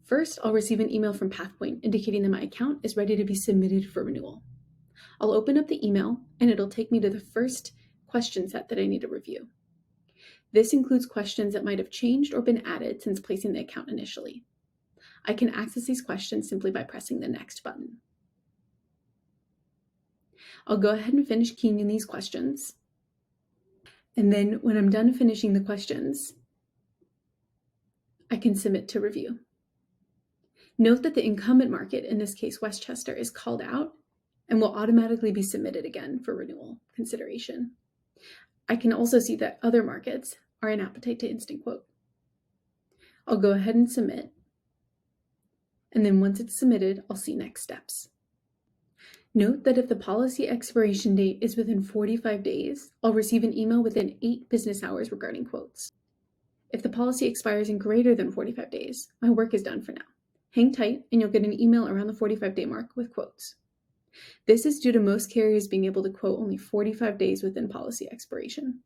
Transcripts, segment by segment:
First, I'll receive an email from Pathpoint indicating that my account is ready to be submitted for renewal. I'll open up the email and it'll take me to the first question set that I need to review. This includes questions that might have changed or been added since placing the account initially. I can access these questions simply by pressing the Next button. I'll go ahead and finish keying in these questions. And then when I'm done finishing the questions, I can submit to review. Note that the incumbent market, in this case Westchester, is called out and will automatically be submitted again for renewal consideration. I can also see that other markets are an appetite to instant quote. I'll go ahead and submit. And then once it's submitted, I'll see next steps. Note that if the policy expiration date is within 45 days, I'll receive an email within 8 business hours regarding quotes. If the policy expires in greater than 45 days, my work is done for now. Hang tight and you'll get an email around the 45-day mark with quotes. This is due to most carriers being able to quote only 45 days within policy expiration.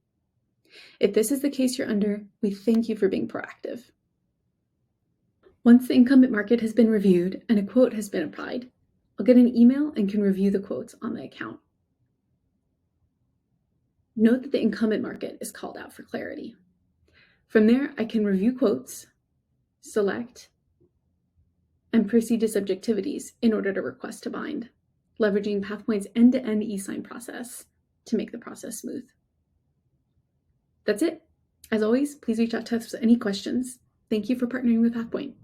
If this is the case you're under, we thank you for being proactive. Once the incumbent market has been reviewed and a quote has been applied, I'll get an email and can review the quotes on the account. Note that the incumbent market is called out for clarity. From there, I can review quotes, select, and proceed to subjectivities in order to request to bind, leveraging Pathpoint's end-to-end e-sign process to make the process smooth. That's it. As always, please reach out to us with any questions. Thank you for partnering with Pathpoint.